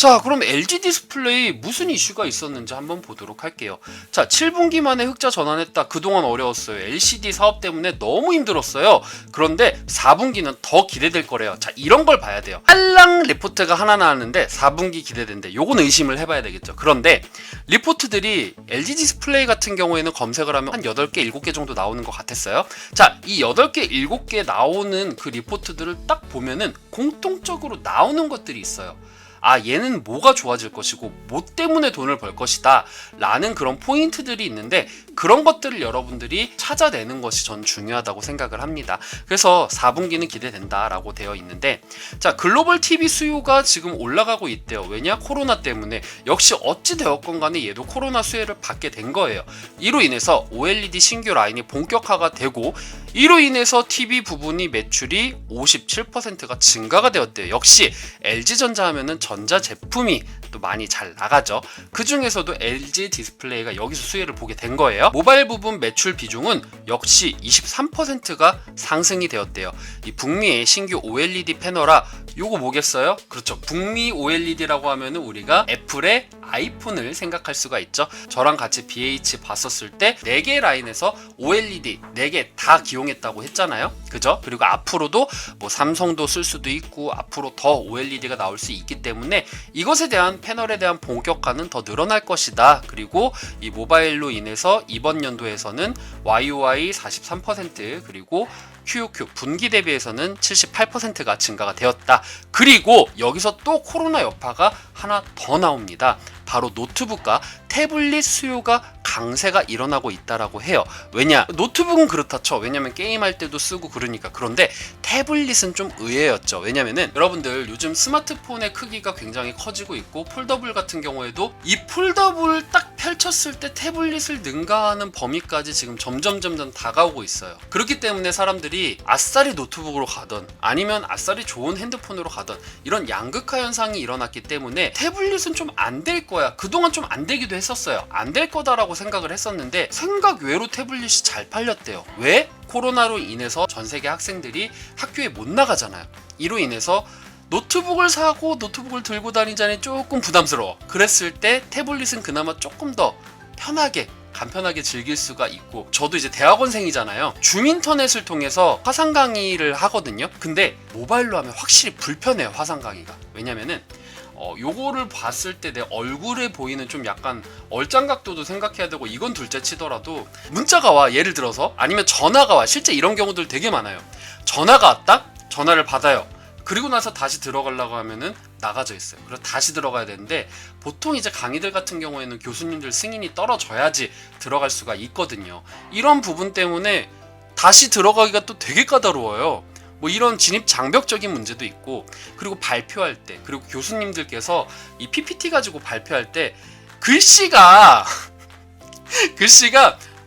자, 그럼 LG 디스플레이 무슨 이슈가 있었는지 한번 보도록 할게요. 자, 7분기 만에 흑자 전환했다. 그동안 어려웠어요. LCD 사업 때문에 너무 힘들었어요. 그런데 4분기는 더 기대될 거래요. 자, 이런 걸 봐야 돼요. 한랑 리포트가 하나 나왔는데 4분기 기대된대. 요건 의심을 해봐야 되겠죠. 그런데 리포트들이 LG 디스플레이 같은 경우에는 검색을 하면 한 8개, 7개 정도 나오는 것 같았어요. 자, 이 8개, 7개 나오는 그 리포트들을 딱 보면은 공통적으로 나오는 것들이 있어요. 아, 얘는 뭐가 좋아질 것이고 뭐 때문에 돈을 벌 것이다 라는 그런 포인트들이 있는데, 그런 것들을 여러분들이 찾아내는 것이 전 중요하다고 생각을 합니다. 그래서 4분기는 기대된다 라고 되어 있는데, 자, 글로벌 TV 수요가 지금 올라가고 있대요. 왜냐? 코로나 때문에. 역시 어찌 되었건 간에 얘도 코로나 수혜를 받게 된 거예요. 이로 인해서 OLED 신규 라인이 본격화가 되고, 이로 인해서 TV 부분이 매출이 57%가 증가가 되었대요. 역시 LG전자 하면은 전자 제품이 또 많이 잘 나가죠. 그 중에서도 LG 디스플레이가 여기서 수혜를 보게 된 거예요. 모바일 부분 매출 비중은 역시 23%가 상승이 되었대요. 이 북미의 신규 OLED 패널아, 요거 뭐겠어요? 그렇죠. 북미 OLED라고 하면은 우리가 애플의 아이폰을 생각할 수가 있죠. 저랑 같이 BH 봤었을 때 4개 라인에서 OLED 4개 다 기용했다고 했잖아요. 그죠? 그리고 앞으로도 뭐 삼성도 쓸 수도 있고 앞으로 더 OLED가 나올 수 있기 때문에 이것에 대한 패널에 대한 본격화는 더 늘어날 것이다. 그리고 이 모바일로 인해서 이번 연도에서는 YOY 43% 그리고 QOQ 분기 대비해서는 78%가 증가가 되었다. 그리고 여기서 또 코로나 여파가 하나 더 나옵니다. 바로 노트북과 태블릿 수요가 강세가 일어나고 있다라고 해요. 왜냐? 노트북은 그렇다 쳐. 왜냐면 게임할 때도 쓰고 그러니까. 그런데 태블릿은 좀 의외였죠. 왜냐면은 여러분들 요즘 스마트폰의 크기가 굉장히 커지고 있고, 폴더블 같은 경우에도 이 폴더블 딱 펼쳤을 때 태블릿을 능가하는 범위까지 지금 점점 다가오고 있어요. 그렇기 때문에 사람들이 아싸리 노트북으로 가던 아니면 아싸리 좋은 핸드폰으로 가던 이런 양극화 현상이 일어났기 때문에 태블릿은 좀 안 될 거야. 그동안 좀 안 되기도 했었어요. 안 될 거다라고 생각을 했었는데 생각 외로 태블릿이 잘 팔렸대요. 왜? 코로나로 인해서 전 세계 학생들이 학교에 못 나가잖아요. 이로 인해서 노트북을 사고 노트북을 들고 다니자니 조금 부담스러워. 그랬을 때 태블릿은 그나마 조금 더 편하게 간편하게 즐길 수가 있고, 저도 이제 대학원생이잖아요. 줌 인터넷을 통해서 화상 강의를 하거든요. 근데 모바일로 하면 확실히 불편해요, 화상 강의가. 왜냐면은 요거를 봤을 때 내 얼굴에 보이는 좀 약간 얼짱각도도 생각해야 되고, 이건 둘째 치더라도 문자가 와, 예를 들어서, 아니면 전화가 와. 실제 이런 경우들 되게 많아요. 전화가 왔다? 전화를 받아요. 그리고 나서 다시 들어가려고 하면은 나가져 있어요. 그래서 다시 들어가야 되는데, 보통 이제 강의들 같은 경우에는 교수님들 승인이 떨어져야지 들어갈 수가 있거든요. 이런 부분 때문에 다시 들어가기가 또 되게 까다로워요. 뭐 이런 진입 장벽적인 문제도 있고, 그리고 발표할 때, 그리고 교수님들께서 이 PPT 가지고 발표할 때 글씨가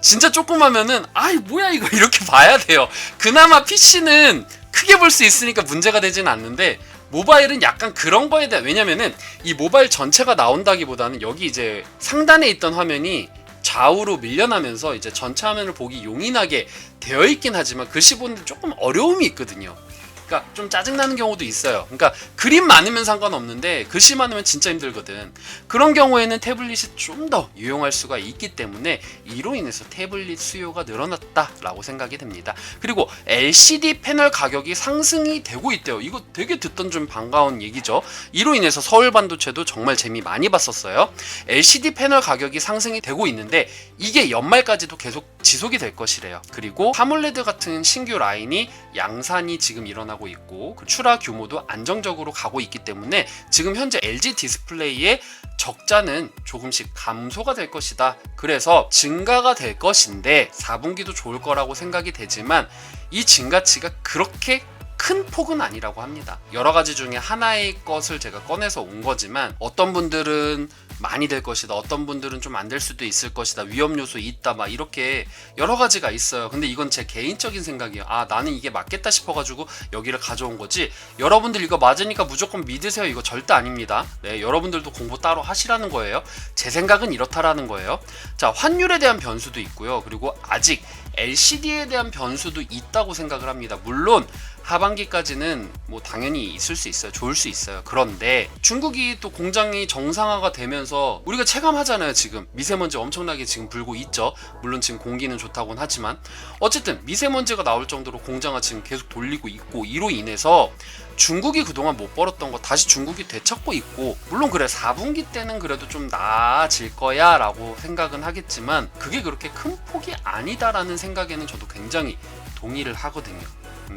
진짜 조그마면은 아이 뭐야 이거 이렇게 봐야 돼요. 그나마 PC는 크게 볼 수 있으니까 문제가 되진 않는데, 모바일은 약간 그런 거에 대한, 왜냐면은 이 모바일 전체가 나온다기보다는 여기 이제 상단에 있던 화면이 좌우로 밀려나면서 이제 전체 화면을 보기 용이하게 되어 있긴 하지만 글씨 보는데 조금 어려움이 있거든요. 그러니까 좀 짜증나는 경우도 있어요. 그러니까 그림 많으면 상관없는데 글씨 많으면 진짜 힘들거든. 그런 경우에는 태블릿이 좀 더 유용할 수가 있기 때문에 이로 인해서 태블릿 수요가 늘어났다라고 생각이 됩니다. 그리고 LCD 패널 가격이 상승이 되고 있대요. 이거 되게 듣던 좀 반가운 얘기죠. 이로 인해서 서울 반도체도 정말 재미 많이 봤었어요. LCD 패널 가격이 상승이 되고 있는데 이게 연말까지도 계속 지속이 될 것이래요. 그리고 아몰레드 같은 신규 라인이 양산이 지금 일어나고 있고, 그 출하 규모도 안정적으로 가고 있기 때문에 지금 현재 LG 디스플레이의 적자는 조금씩 감소가 될 것이다. 그래서 증가가 될 것인데 4분기도 좋을 거라고 생각이 되지만 이 증가치가 그렇게 큰 폭은 아니라고 합니다. 여러 가지 중에 하나의 것을 제가 꺼내서 온 거지만, 어떤 분들은 많이 될 것이다, 어떤 분들은 좀 안 될 수도 있을 것이다, 위험 요소 있다, 막 이렇게 여러 가지가 있어요. 근데 이건 제 개인적인 생각이에요. 아, 나는 이게 맞겠다 싶어가지고 여기를 가져온 거지, 여러분들 이거 맞으니까 무조건 믿으세요, 이거 절대 아닙니다. 네, 여러분들도 공부 따로 하시라는 거예요. 제 생각은 이렇다라는 거예요. 자, 환율에 대한 변수도 있고요. 그리고 아직 LCD에 대한 변수도 있다고 생각을 합니다. 물론 하반기까지는 뭐 당연히 있을 수 있어요. 좋을 수 있어요. 그런데 중국이 또 공장이 정상화가 되면서 우리가 체감하잖아요. 지금 미세먼지 엄청나게 지금 불고 있죠. 물론 지금 공기는 좋다고는 하지만 어쨌든 미세먼지가 나올 정도로 공장을 지금 계속 돌리고 있고, 이로 인해서 중국이 그동안 못 벌었던 거 다시 중국이 되찾고 있고, 물론 그래 4분기 때는 그래도 좀 나아질 거야 라고 생각은 하겠지만 그게 그렇게 큰 폭이 아니다라는 생각에는 저도 굉장히 동의를 하거든요.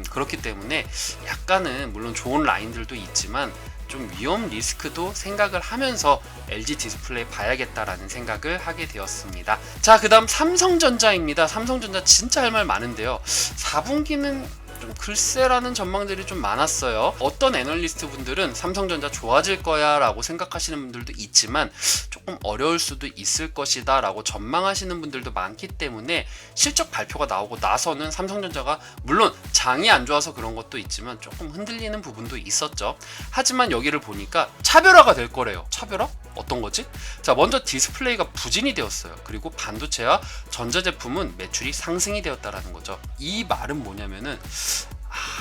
그렇기 때문에 약간은 물론 좋은 라인들도 있지만 좀 위험 리스크도 생각을 하면서 LG 디스플레이 봐야겠다라는 생각을 하게 되었습니다. 자, 그 다음 삼성전자입니다. 삼성전자 진짜 할 말 많은데요. 4분기는 좀 글쎄라는 전망들이 좀 많았어요. 어떤 애널리스트 분들은 삼성전자 좋아질 거야 라고 생각하시는 분들도 있지만 조금 어려울 수도 있을 것이다 라고 전망하시는 분들도 많기 때문에 실적 발표가 나오고 나서는 삼성전자가 물론 장이 안 좋아서 그런 것도 있지만 조금 흔들리는 부분도 있었죠. 하지만 여기를 보니까 차별화가 될 거래요. 차별화? 어떤 거지? 자, 먼저 디스플레이가 부진이 되었어요. 그리고 반도체와 전자제품은 매출이 상승이 되었다라는 거죠. 이 말은 뭐냐면은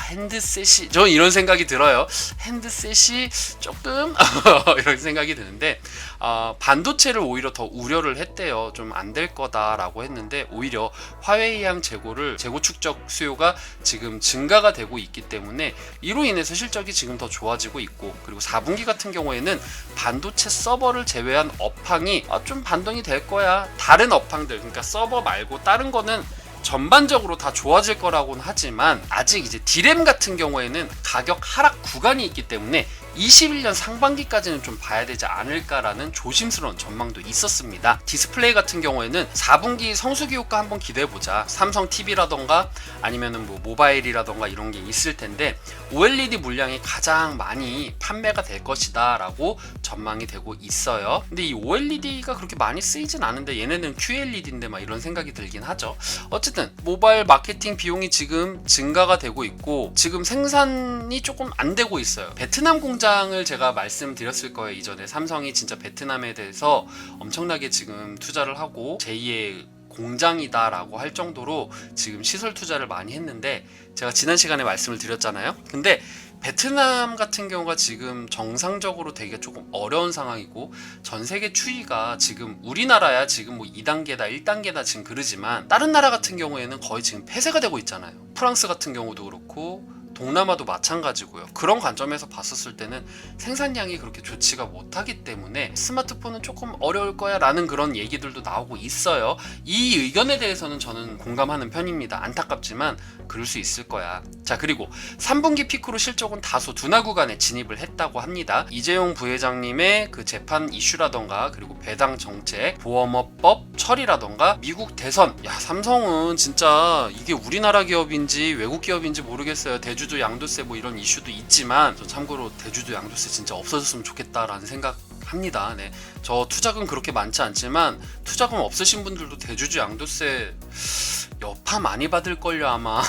핸드셋이, 저는 이런 생각이 들어요. 핸드셋이 조금 이런 생각이 드는데 반도체를 오히려 더 우려를 했대요. 좀 안 될 거다라고 했는데 오히려 화웨이향 재고 축적 수요가 지금 증가가 되고 있기 때문에 이로 인해서 실적이 지금 더 좋아지고 있고, 그리고 4분기 같은 경우에는 반도체 서버를 제외한 업황이 좀 반등이 될 거야. 다른 업황들, 그러니까 서버 말고 다른 거는 전반적으로 다 좋아질 거라고는 하지만 아직 이제 디램 같은 경우에는 가격 하락 구간이 있기 때문에 21년 상반기까지는 좀 봐야 되지 않을까라는 조심스러운 전망도 있었습니다. 디스플레이 같은 경우에는 4분기 성수기 효과 한번 기대해보자. 삼성 TV라던가 아니면은 뭐 모바일이라던가 이런 게 있을 텐데 OLED 물량이 가장 많이 판매가 될 것이다 라고 전망이 되고 있어요. 근데 이 OLED가 그렇게 많이 쓰이진 않은데 얘네는 QLED인데 막 이런 생각이 들긴 하죠. 어쨌든 모바일 마케팅 비용이 지금 증가가 되고 있고 지금 생산이 조금 안 되고 있어요. 베트남 공장을 제가 말씀드렸을 거예요. 이전에 삼성이 진짜 베트남에 대해서 엄청나게 지금 투자를 하고 제2의 공장이다 라고 할 정도로 지금 시설 투자를 많이 했는데 제가 지난 시간에 말씀을 드렸잖아요. 근데 베트남 같은 경우가 지금 정상적으로 되게 조금 어려운 상황이고 전 세계 추이가 지금 우리나라야 지금 뭐 2단계다 1단계다 지금 그러지만 다른 나라 같은 경우에는 거의 지금 폐쇄가 되고 있잖아요. 프랑스 같은 경우도 그렇고 동남아도 마찬가지고요. 그런 관점에서 봤었을 때는 생산량이 그렇게 좋지가 못하기 때문에 스마트폰은 조금 어려울 거야 라는 그런 얘기들도 나오고 있어요. 이 의견에 대해서는 저는 공감하는 편입니다. 안타깝지만 그럴 수 있을 거야. 자, 그리고 3분기 피크로 실적은 다소 둔화 구간에 진입을 했다고 합니다. 이재용 부회장님의 그 재판 이슈라던가 그리고 배당 정책, 보험업법 처리라던가 미국 대선, 야 삼성은 진짜 이게 우리나라 기업인지 외국 기업인지 모르겠어요. 대주주 양도세 뭐 이런 이슈도 있지만 저 참고로 대주주 양도세 진짜 없어졌으면 좋겠다라는 생각 합니다. 네. 저 투자금 그렇게 많지 않지만 투자금 없으신 분들도 대주주 양도세 여파 많이 받을걸요 아마.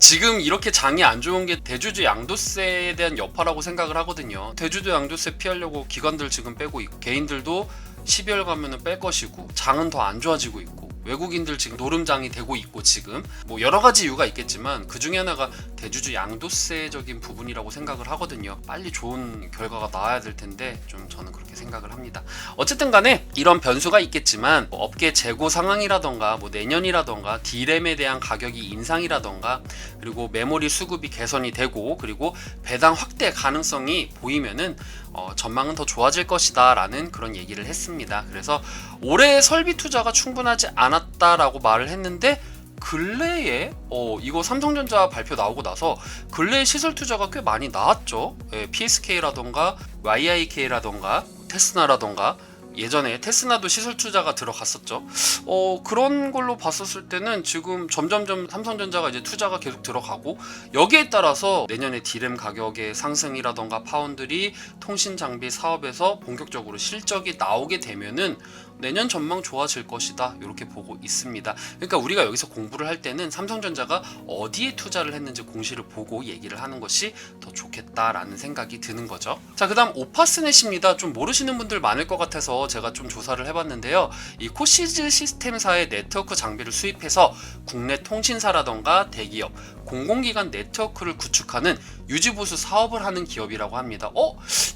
지금 이렇게 장이 안 좋은 게 대주주 양도세에 대한 여파라고 생각을 하거든요. 대주주 양도세 피하려고 기관들 지금 빼고 있고 개인들도 12월 가면은 뺄 것이고 장은 더 안 좋아지고 있고 외국인들 지금 노름장이 되고 있고 지금 뭐 여러 가지 이유가 있겠지만 그 중에 하나가 대주주 양도세적인 부분이라고 생각을 하거든요. 빨리 좋은 결과가 나와야 될 텐데 좀 저는 그렇게 생각을 합니다. 어쨌든 간에 이런 변수가 있겠지만 뭐 업계 재고 상황이라던가 뭐 내년이라던가 D램에 대한 가격이 인상이라던가 그리고 메모리 수급이 개선이 되고 그리고 배당 확대 가능성이 보이면은 전망은 더 좋아질 것이다 라는 그런 얘기를 했습니다. 그래서 올해 설비 투자가 충분하지 않았다라고 말을 했는데 근래에 이거 삼성전자 발표 나오고 나서 근래에 시설 투자가 꽤 많이 나왔죠. PSK라던가 YIK라던가 테스나라던가 예전에 테스나도 시설 투자가 들어갔었죠. 그런 걸로 봤었을 때는 지금 점점점 삼성전자가 이제 투자가 계속 들어가고 여기에 따라서 내년에 D램 가격의 상승이라던가 파운드리 통신 장비 사업에서 본격적으로 실적이 나오게 되면은 내년 전망 좋아질 것이다 이렇게 보고 있습니다. 그러니까 우리가 여기서 공부를 할 때는 삼성전자가 어디에 투자를 했는지 공시를 보고 얘기를 하는 것이 더 좋겠다라는 생각이 드는 거죠. 자, 그 다음 오파스넷입니다. 좀 모르시는 분들 많을 것 같아서 제가 좀 조사를 해봤는데요. 이 코시즈 시스템사의 네트워크 장비를 수입해서 국내 통신사라던가 대기업, 공공기관 네트워크를 구축하는 유지보수 사업을 하는 기업이라고 합니다.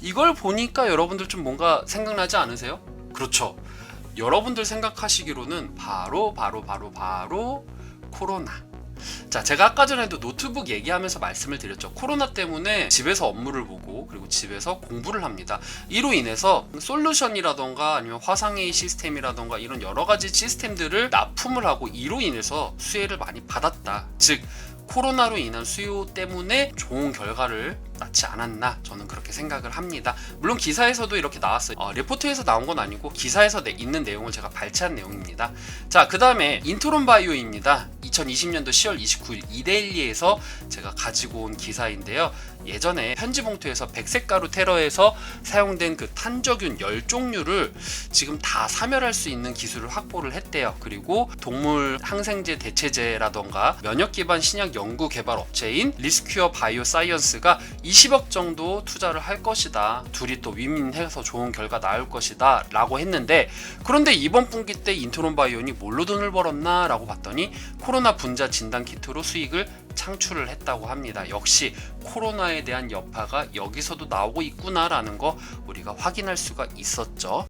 이걸 보니까 여러분들 좀 뭔가 생각나지 않으세요? 그렇죠. 여러분들 생각하시기로는 바로 코로나. 자, 제가 아까 전에도 노트북 얘기하면서 말씀을 드렸죠. 코로나 때문에 집에서 업무를 보고 그리고 집에서 공부를 합니다. 이로 인해서 솔루션이라던가 아니면 화상회의 시스템이라던가 이런 여러 가지 시스템들을 납품을 하고 이로 인해서 수혜를 많이 받았다. 즉 코로나로 인한 수요 때문에 좋은 결과를 낳지 않았나 저는 그렇게 생각을 합니다. 물론 기사에서도 이렇게 나왔어요. 리포트에서 나온 건 아니고 기사에서 있는 내용을 제가 발췌한 내용입니다. 자, 그 다음에 인트론 바이오입니다. 2020년도 10월 29일 이데일리에서 제가 가지고 온 기사인데요. 예전에 편지 봉투에서 백색 가루 테러에서 사용된 그 탄저균 10종류를 지금 다 사멸할 수 있는 기술을 확보를 했대요. 그리고 동물 항생제 대체제라던가 면역 기반 신약 연구 개발 업체인 리스큐어 바이오 사이언스가 20억 정도 투자를 할 것이다. 둘이 또 윈윈해서 좋은 결과 나올 것이다 라고 했는데, 그런데 이번 분기 때 인트론 바이오니 뭘로 돈을 벌었나 라고 봤더니 코로나 분자 진단 키트로 수익을 창출을 했다고 합니다. 역시 코로나에 대한 여파가 여기서도 나오고 있구나 라는 거 우리가 확인할 수가 있었죠.